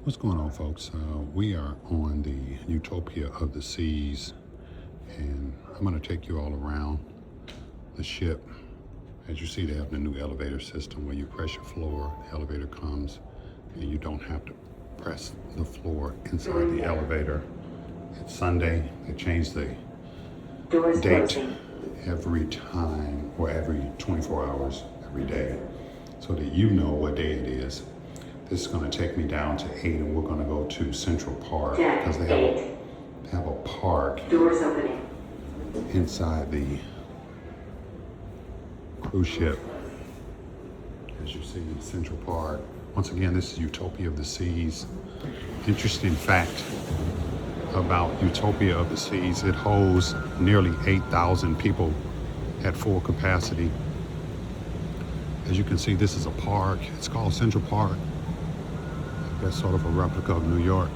What's going on, folks? We are on the Utopia of the Seas, and I'm going to take you all around the ship. As you see, they have the new elevator system where you press your floor, the elevator comes, and you don't have to press the floor inside the elevator. It's Sunday. They change the date every time, or every 24 hours, every day, so that you know what day it is. This is going to take me down to 8, and we're going to go to Central Park because they have a park inside the cruise ship. As you see, Central Park. Once again, this is Utopia of the Seas. Interesting fact about Utopia of the Seas: it holds nearly 8,000 people at full capacity. As you can see, this is a park. It's called Central Park. That's sort of a replica of New York.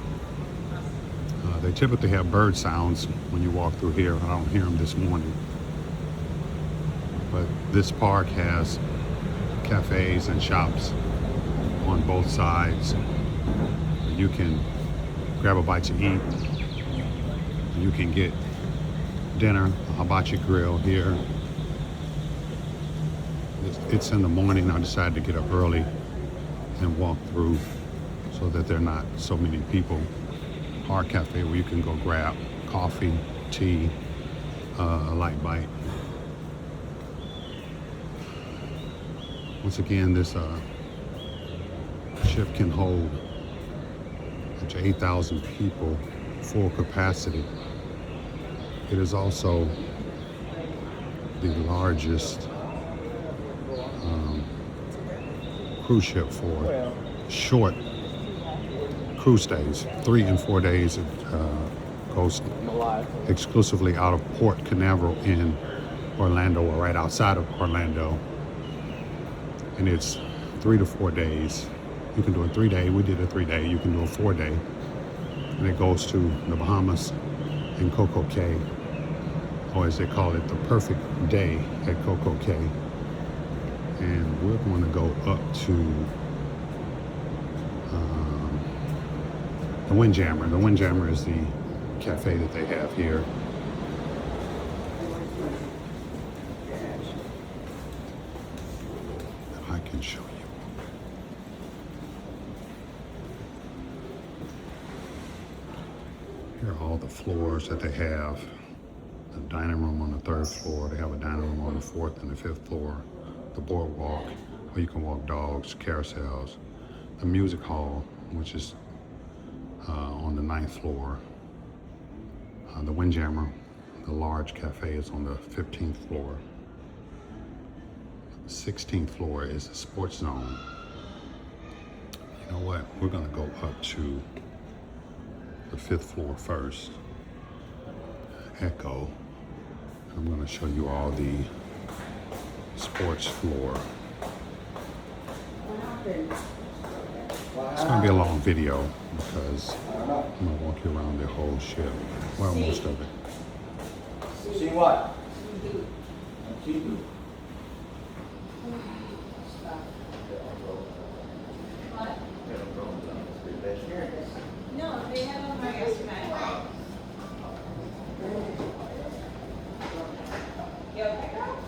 They typically have bird sounds when you walk through here. I don't hear them this morning. But this park has cafes and shops on both sides. You can grab a bite to eat. You can get dinner, a hibachi grill here. It's in the morning. I decided to get up early and walk through so that there are not so many people. Our cafe where you can go grab coffee, tea, a light bite. Once again, this ship can hold up to 8,000 people, full capacity. It is also the largest cruise ship for short cruise stays, 3 and 4 days. It goes exclusively out of Port Canaveral in Orlando, or right outside of Orlando. And it's 3 to 4 days. You can do a 3-day. We did a 3-day. You can do a 4-day. And it goes to the Bahamas and Coco Cay, or as they call it, the perfect day at Coco Cay. And we're going to go up to the Windjammer. The Windjammer is the cafe that they have here. If I can show you. Here are all the floors that they have. The dining room on the 3rd floor. They have a dining room on the 4th and the 5th floor. The boardwalk, where you can walk dogs, carousels. The music hall, which is on the 9th floor. The Windjammer, the large cafe, is on the 15th floor. The 16th floor is the sports zone. You know what? We're going to go up to the 5th floor first. Echo. I'm going to show you all the sports floor. It's going to be a long video because I'm going to walk you around the whole ship. Well, most of it. See what? No, they had on there yesterday. You okay, girl?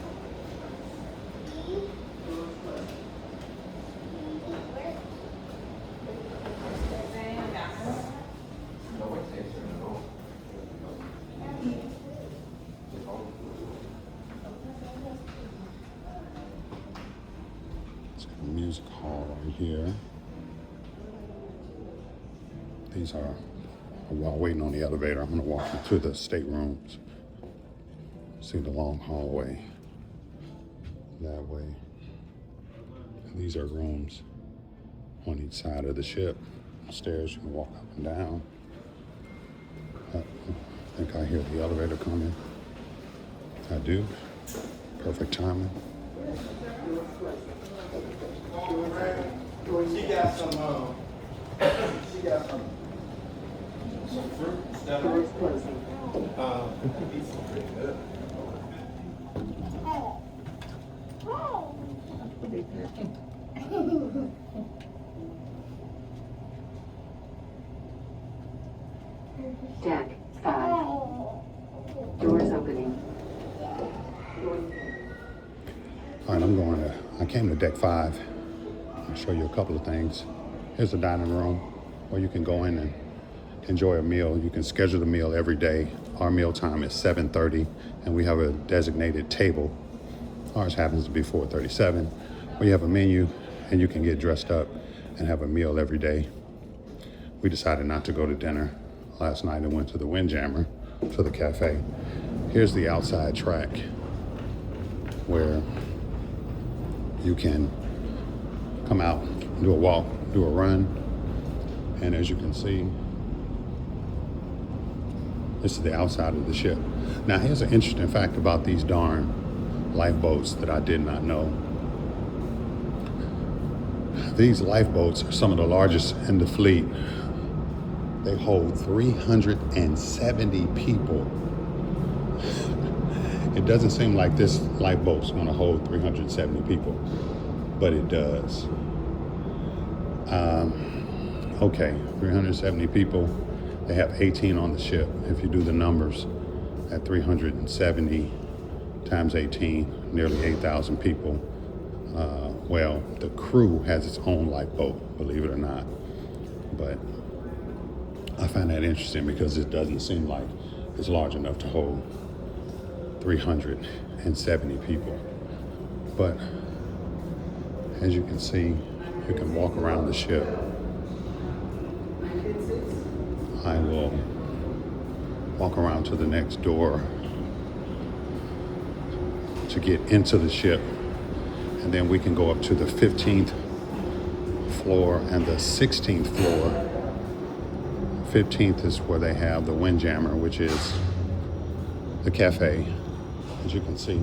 Music hall right here. These are, while waiting on the elevator, I'm going to walk you to the staterooms. See the long hallway that way. And these are rooms on each side of the ship. Stairs you can walk up and down. I think I hear the elevator coming. I do. Perfect timing. She got some fruit stuff. These are pretty good. Deck 5. Doors opening. All right, I came to deck 5. I'll show you a couple of things. Here's the dining room where you can go in and enjoy a meal. You can schedule the meal every day. Our meal time is 7:30, and we have a designated table. Ours happens to be 4:37. We have a menu, and you can get dressed up and have a meal every day. We decided not to go to dinner last night and went to the Windjammer, to the cafe. Here's the outside track where you can come out, do a walk, do a run, and as you can see, this is the outside of the ship. Now, here's an interesting fact about these darn lifeboats that I did not know. These lifeboats are some of the largest in the fleet. They hold 370 people. It doesn't seem like this lifeboat's gonna hold 370 people, but it does. Okay, 370 people. They have 18 on the ship. If you do the numbers, at 370 times 18, nearly 8,000 people. Well, the crew has its own lifeboat, believe it or not. But I find that interesting because it doesn't seem like it's large enough to hold 370 people. But as you can see, you can walk around the ship. I will walk around to the next door to get into the ship, and then we can go up to the 15th floor and the 16th floor. 15th is where they have the Windjammer, which is the cafe. As you can see,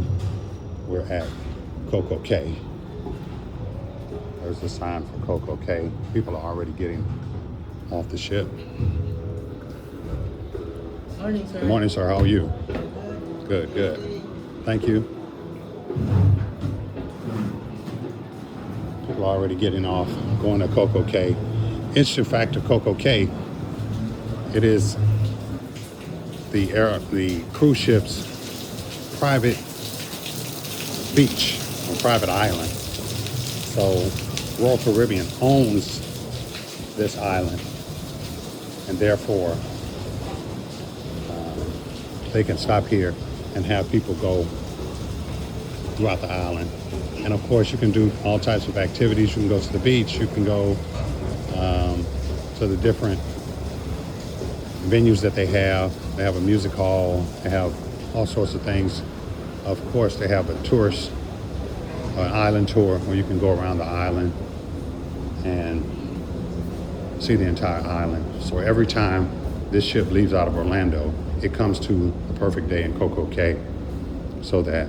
we're at Coco Cay. There's the sign for Coco Cay. People are already getting off the ship. Morning, sir. Good morning, sir. How are you? Good, good. Thank you. People are already getting off, going to Coco Cay. Interesting fact of Coco Cay, it is the cruise ship's private beach or private island. So Royal Caribbean owns this island, and therefore they can stop here and have people go throughout the island. And of course, you can do all types of activities. You can go to the beach. You can go to the different venues that they have. They have a music hall. They have all sorts of things. Of course, they have a tourist, an island tour where you can go around the island and see the entire island. So every time this ship leaves out of Orlando, it comes to the perfect day in Coco Cay so that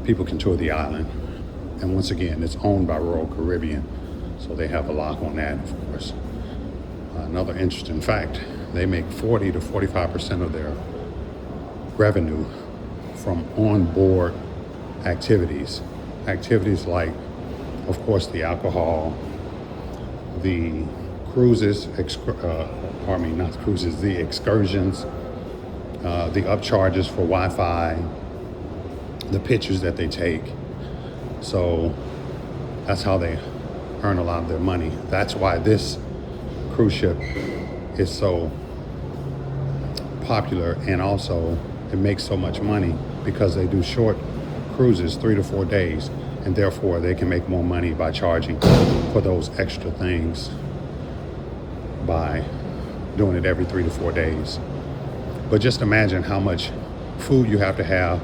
people can tour the island. And once again, it's owned by Royal Caribbean, so they have a lock on that, of course. Another interesting fact, they make 40 to 45% of their revenue from on-board activities. Activities like, of course, the alcohol, the cruises, the excursions, the upcharges for Wi-Fi, the pictures that they take. So that's how they earn a lot of their money. That's why this cruise ship is so popular, and also it makes so much money because they do short cruises, 3 to 4 days, and therefore they can make more money by charging for those extra things by doing it every 3 to 4 days. But just imagine how much food you have to have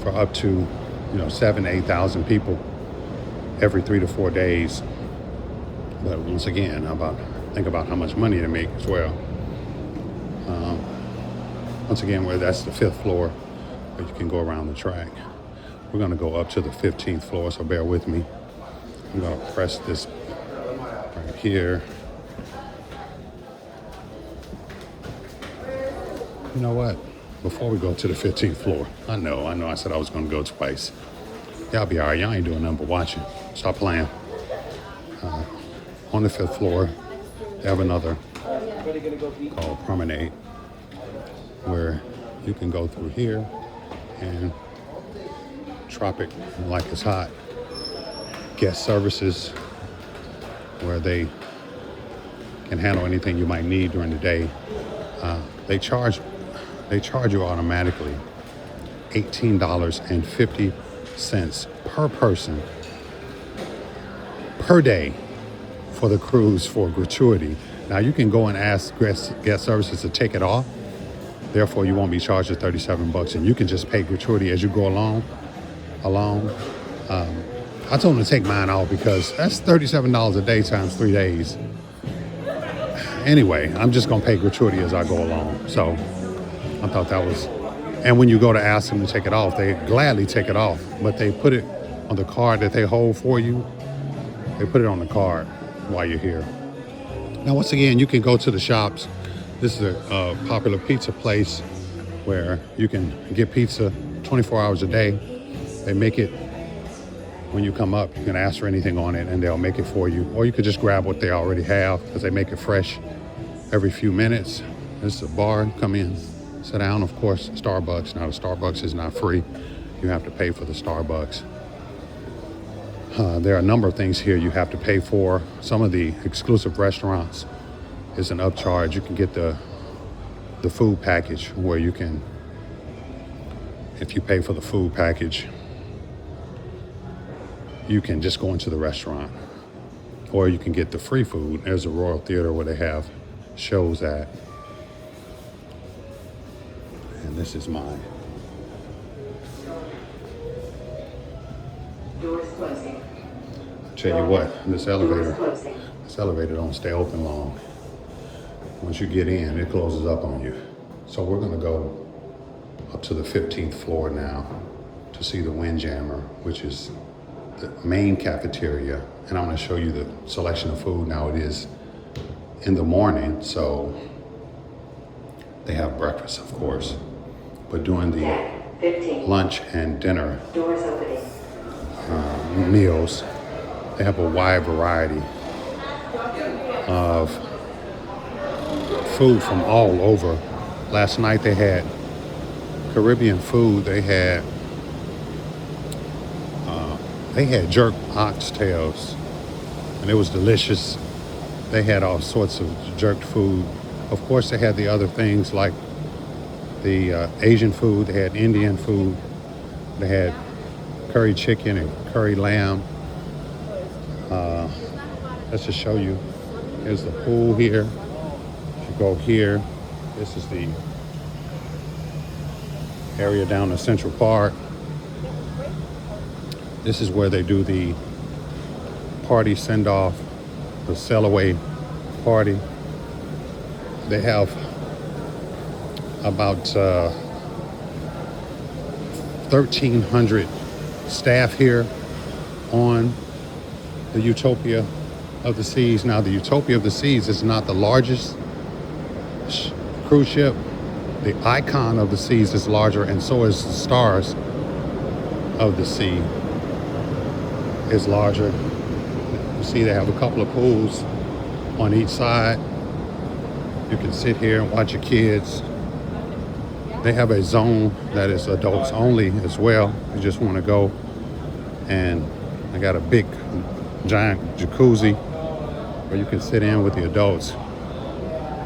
for up to 7,000 to 8,000 people every 3 to 4 days. But once again, think about how much money they make as well. Once again, that's the 5th floor, but you can go around the track. We're gonna go up to the 15th floor, so bear with me. I'm gonna press this right here. You know what? Before we go to the 15th floor, I know I said I was gonna go twice. Y'all be all right, y'all ain't doing nothing but watching. Stop playing. On the 5th floor, they have another Everybody gonna go eat? called Promenade, where you can go through here and Tropic like it's hot. Guest services where they can handle anything you might need during the day. They charge you automatically $18.50 per person per day for the cruise for gratuity. Now you can go and ask guest services to take it off. Therefore, you won't be charged the $37, and you can just pay gratuity as you go along. I told them to take mine off because that's $37 a day times 3 days. Anyway, I'm just gonna pay gratuity as I go along. So I thought that was, and when you go to ask them to take it off, they gladly take it off, but they put it on the card that they hold for you. They put it on the card while you're here. Now, once again, you can go to the shops. This is a popular pizza place where you can get pizza 24 hours a day. They make it when you come up. You can ask for anything on it and they'll make it for you. Or you could just grab what they already have because they make it fresh every few minutes. This is a bar. Come in, sit down. Of course, Starbucks. Now, the Starbucks is not free. You have to pay for the Starbucks. There are a number of things here you have to pay for. Some of the exclusive restaurants is an upcharge. You can get the food package where you can, if you pay for the food package, you can just go into the restaurant. Or you can get the free food. There's a Royal Theater where they have shows at. And this is mine. Doors closing. Tell you what, this Doors elevator closing. don't stay open long. Once you get in, it closes up on you. So we're gonna go up to the 15th floor now to see the Windjammer, which is the main cafeteria. And I'm gonna show you the selection of food. Now it is in the morning, so they have breakfast, of course. But during the 15. lunch and dinner Doors opening. meals, they have a wide variety of food from all over. Last night they had Caribbean food. They had jerk oxtails, and it was delicious. They had all sorts of jerked food. Of course, they had the other things like the Asian food. They had Indian food. They had curry chicken and curry lamb. Let's just show you. Here's the pool here. If you go here, this is the area down in Central Park. This is where they do the party send-off, the sail-away party. They have about 1,300 staff here on the Utopia of the Seas. Now, the Utopia of the Seas is not the largest cruise ship. The Icon of the Seas is larger, and so is the Stars of the Sea is larger. You see they have a couple of pools on each side. You can sit here and watch your kids. They have a zone that is adults only as well. You just want to go, and I got a big giant jacuzzi where you can sit in with the adults.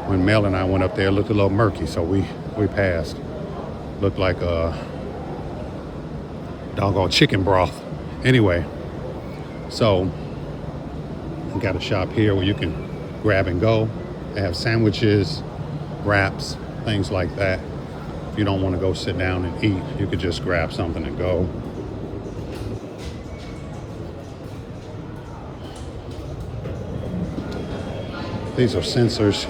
When Mel and I went up there, it looked a little murky, so we passed. Looked like a doggone chicken broth. Anyway, so we got a shop here where you can grab and go. They have sandwiches, wraps, things like that. If you don't want to go sit down and eat, you could just grab something and go. These are sensors.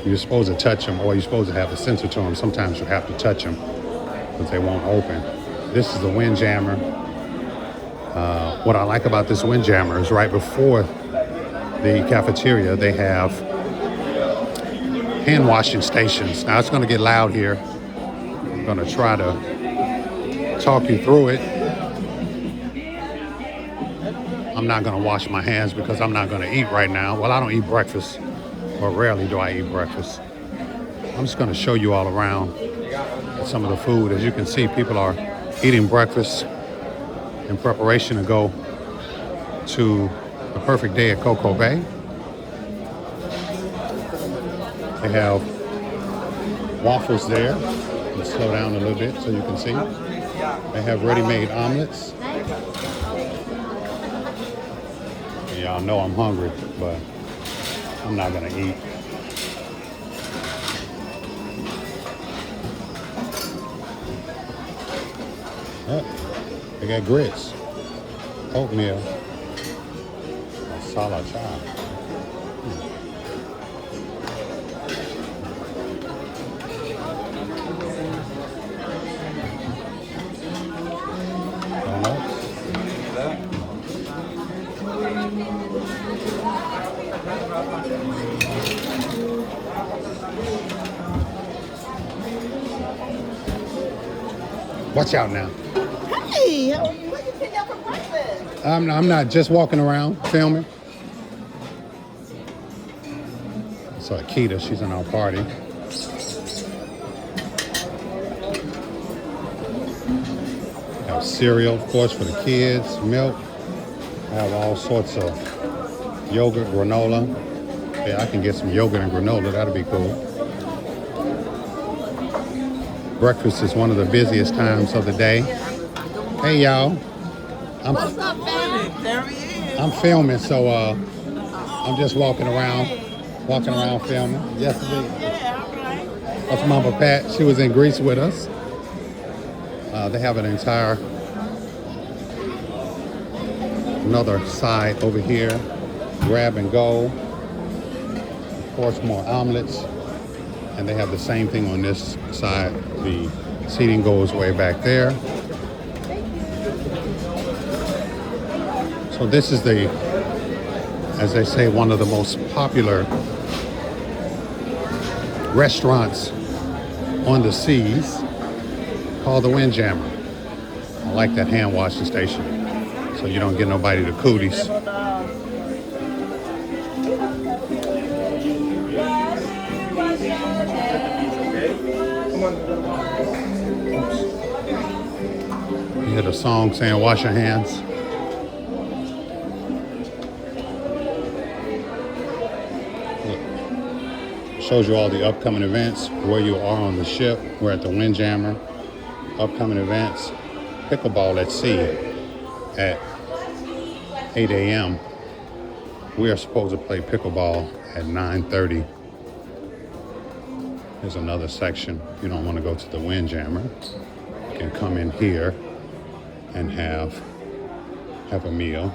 You're supposed to touch them, or you're supposed to have a sensor to them. Sometimes you have to touch them because they won't open. This is the Windjammer. What I like about this Windjammer is right before the cafeteria, they have hand washing stations. Now it's going to get loud here. I'm going to try to talk you through it. I'm not going to wash my hands because I'm not going to eat right now. Well, I don't eat breakfast, but rarely do I eat breakfast. I'm just going to show you all around some of the food. As you can see, people are eating breakfast in preparation to go to the perfect day at Cocoa Bay. They have waffles there. Let's slow down a little bit so you can see. They have ready-made omelets. Y'all know I'm hungry, but I'm not gonna eat. Yep. They got grits, oatmeal, masala chai. Watch out now. Hey, how are you? What are you picking up for breakfast? I'm not just walking around filming. So Akita, she's in our party. Have cereal, of course, for the kids, milk. I have all sorts of yogurt, granola. Yeah, I can get some yogurt and granola, that'll be cool. Breakfast is one of the busiest times of the day. Hey y'all. What's up, man? There he is. I'm filming, so I'm just walking around filming. Yesterday, Yeah, all right. that's Mama Pat. She was in Greece with us. They have an entire another side over here. Grab and go. Of course, more omelets. And they have the same thing on this side. The seating goes way back there. So this is the, as they say, one of the most popular restaurants on the seas, called the Windjammer. I like that hand washing station, so you don't get nobody the cooties. You hear the song saying, wash your hands. Look. Shows you all the upcoming events, where you are on the ship. We're at the Windjammer. Upcoming events, pickleball at sea at 8 a.m. We are supposed to play pickleball at 9:30. There's another section. If you don't want to go to the Windjammer, you can come in here and have a meal.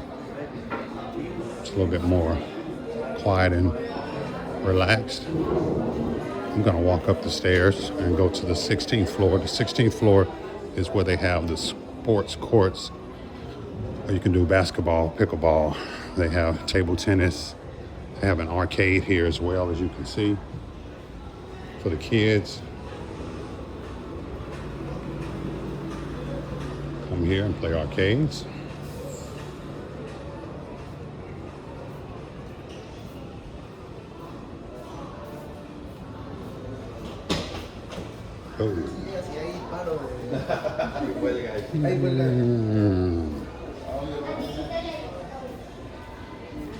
It's a little bit more quiet and relaxed. I'm gonna walk up the stairs and go to the 16th floor. The 16th floor is where they have the sports courts where you can do basketball, pickleball. They have table tennis. They have an arcade here as well, as you can see, for the kids. Come here and play arcades. Oh.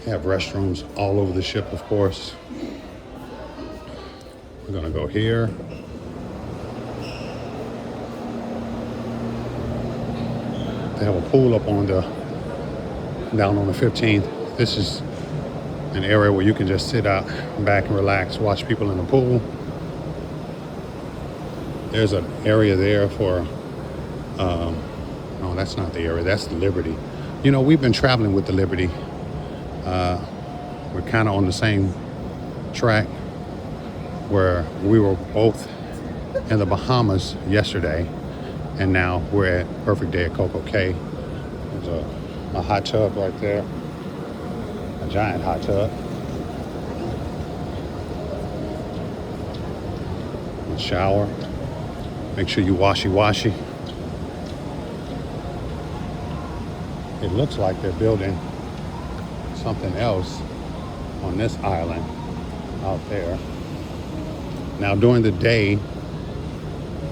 They have restrooms all over the ship, of course. We're gonna go here. They have a pool up on down on the 15th. This is an area where you can just sit out back and relax, watch people in the pool. There's an area there for, no, that's not the area, that's the Liberty. You know, we've been traveling with the Liberty. We're kind of on the same track where we were both in the Bahamas yesterday, and now we're at Perfect Day at Cocoa Cay. There's a hot tub right there, a giant hot tub. A shower. Make sure you washy-washy. It looks like they're building something else on this island. out there. Now during the day,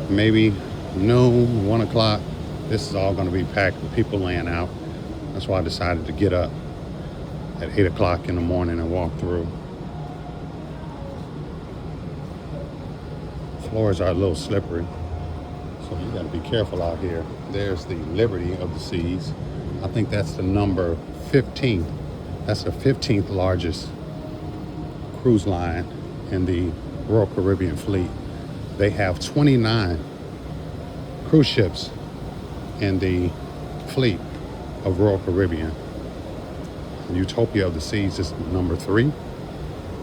maybe noon, 1 o'clock, this is all going to be packed with people laying out. That's why I decided to get up at 8 o'clock in the morning and walk through. Floors are a little slippery, so you got to be careful out here. There's the Liberty of the Seas. I think that's the number 15. That's the 15th largest cruise line in the Royal Caribbean fleet. They have 29 cruise ships in the fleet of Royal Caribbean. Utopia of the Seas is number 3,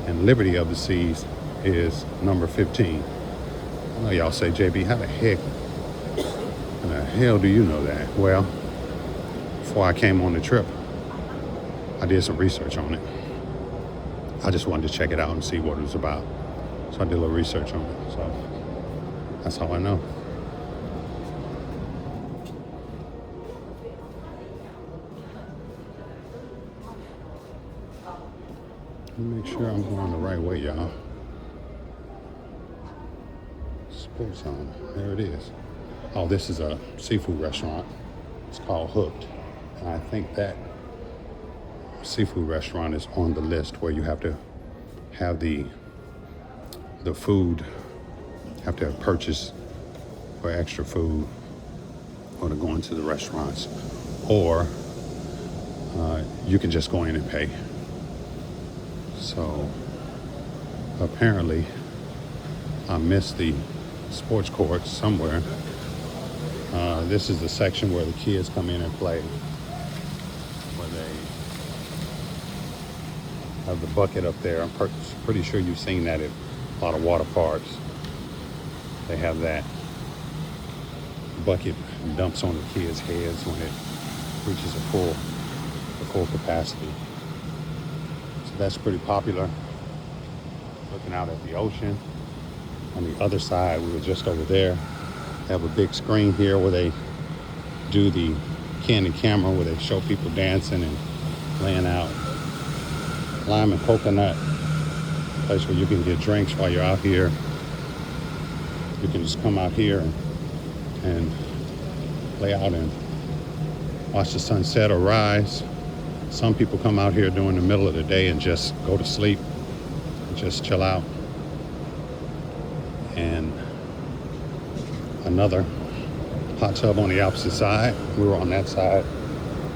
and Liberty of the Seas is number 15. I know y'all say, JB, how the hell do you know that? Well, before I came on the trip, I did some research on it. I just wanted to check it out and see what it was about. So I did a little research on it. So that's how I know. Let me make sure I'm going the right way, y'all. Sports Zone. There it is. Oh, this is a seafood restaurant. It's called Hooked. And I think that seafood restaurant is on the list where you have to have the food, have to purchase for extra food or to go into the restaurants. Or you can just go in and pay. So apparently I missed the sports court somewhere. This is the section where the kids come in and play, where they have the bucket up there. I'm pretty sure you've seen that at a lot of water parks. They have that bucket dumps on the kids' heads when it reaches the full capacity. So that's pretty popular. Looking out at the ocean. On the other side, we were just over there. They have a big screen here where they do the candid camera, where they show people dancing and laying out. Lime and coconut, place where you can get drinks while you're out here. You can just come out here and lay out and watch the sunset or rise. Some people come out here during the middle of the day and just go to sleep and just chill out. And another hot tub on the opposite side. We were on that side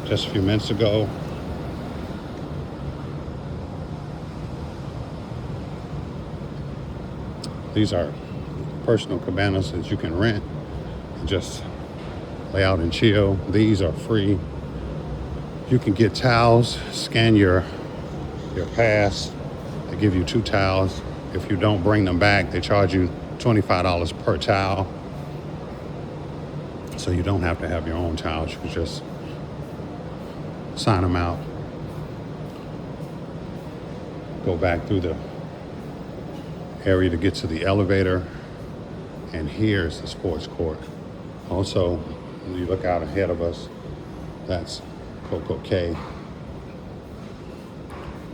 just a few minutes ago. These are personal cabanas that you can rent and just lay out and chill. These are free. You can get towels, scan your pass. They give you 2 towels. If you don't bring them back, they charge you $25 per towel. So you don't have to have your own towels. You can just sign them out. Go back through the area to get to the elevator. And here's the sports court. Also, when you look out ahead of us, that's Coco Cay.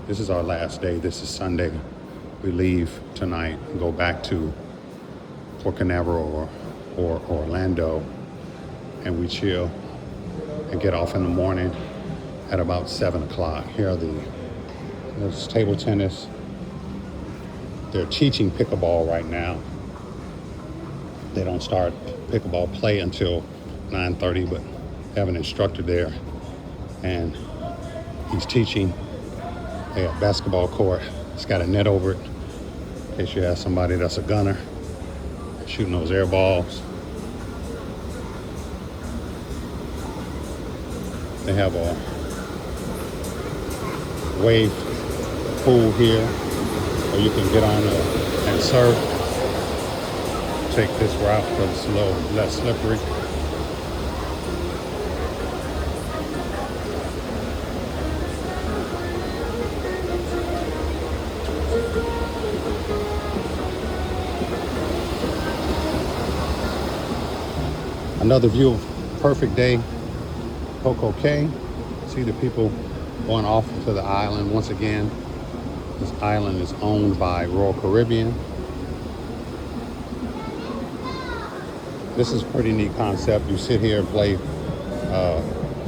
This is our last day. This is Sunday. We leave tonight and go back to Port Canaveral or Orlando, and we chill and get off in the morning at about 7 o'clock. Here are there's table tennis. They're teaching pickleball right now. They don't start pickleball play until 9:30, but they have an instructor there, and he's teaching. They have a basketball court. It's got a net over it in case you have somebody that's a gunner shooting those air balls. They have a wave pool here where you can get on and surf. Take this route because it's a little less slippery. Another view of perfect day, Coco Cay. See the people going off to the island once again. This island is owned by Royal Caribbean. This is a pretty neat concept. You sit here and play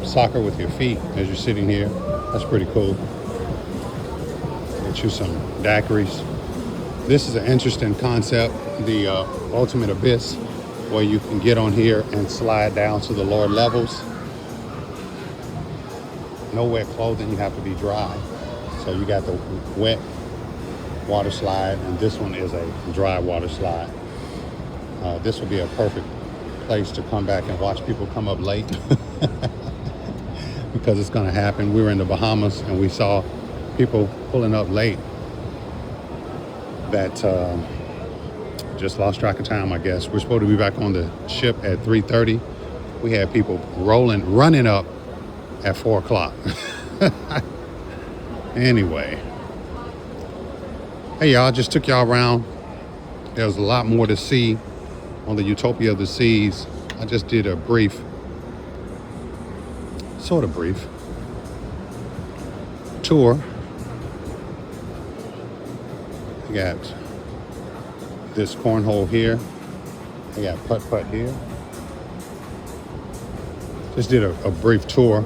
soccer with your feet as you're sitting here. That's pretty cool. Get you some daiquiris. This is an interesting concept, the ultimate abyss, where you can get on here and slide down to the lower levels. No wet clothing, you have to be dry. So you got the wet water slide, and this one is a dry water slide. This would be a perfect place to come back and watch people come up late because it's going to happen. We were in the Bahamas and we saw people pulling up late that just lost track of time, I guess. We're supposed to be back on the ship at 3:30. We had people running up at 4 o'clock. Anyway, hey y'all, just took y'all around. There's a lot more to see on the Utopia of the Seas. I just did a brief, sort of brief, tour. I got this cornhole here. I got putt-putt here. Just did a brief tour.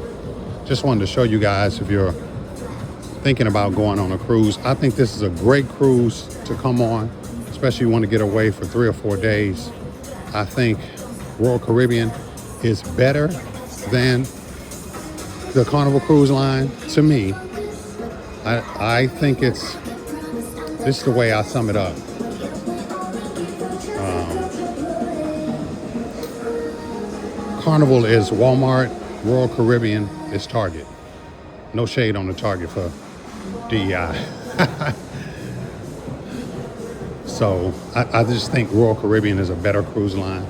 Just wanted to show you guys, if you're thinking about going on a cruise, I think this is a great cruise to come on, especially if you want to get away for 3 or 4 days. I think Royal Caribbean is better than the Carnival Cruise Line to me. I think this is the way I sum it up. Carnival is Walmart, Royal Caribbean is Target. No shade on the Target for DEI. So I just think Royal Caribbean is a better cruise line.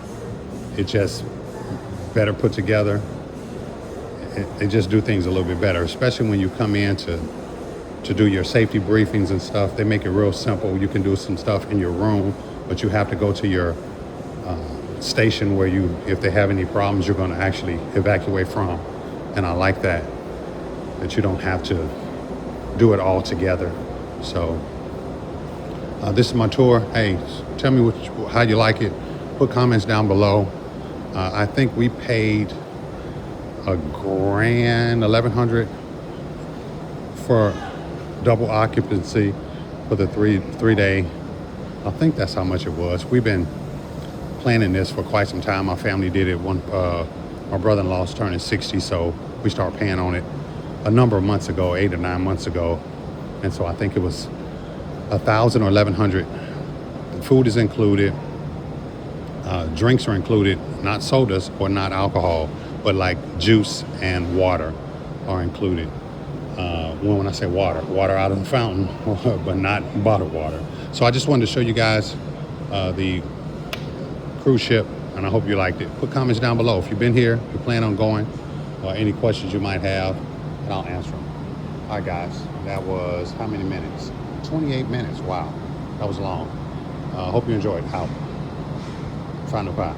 It's just better put together. They just do things a little bit better, especially when you come in to do your safety briefings and stuff. They make it real simple. You can do some stuff in your room, but you have to go to your station where if they have any problems, you're going to actually evacuate from. And I like that you don't have to do it all together. So this is my tour. Hey, tell me how you like it. Put comments down below. I think we paid $1,100 for double occupancy for the three day. I think that's how much it was. We've been planning this for quite some time. My family did it my brother-in-law's turning 60, so we started paying on it a number of months ago, 8 or 9 months ago. And so I think it was $1,000 or $1,100. The food is included. Drinks are included, not sodas or not alcohol, but like juice and water are included. When I say water out of the fountain, but not bottled water. So I just wanted to show you guys the cruise ship, and I hope you liked it. Put comments down below if you've been here, you plan on going, or any questions you might have, and I'll answer them. All right, guys, that was how many minutes? 28 minutes. Wow, that was long. Hope you enjoyed. Out. Final Pie.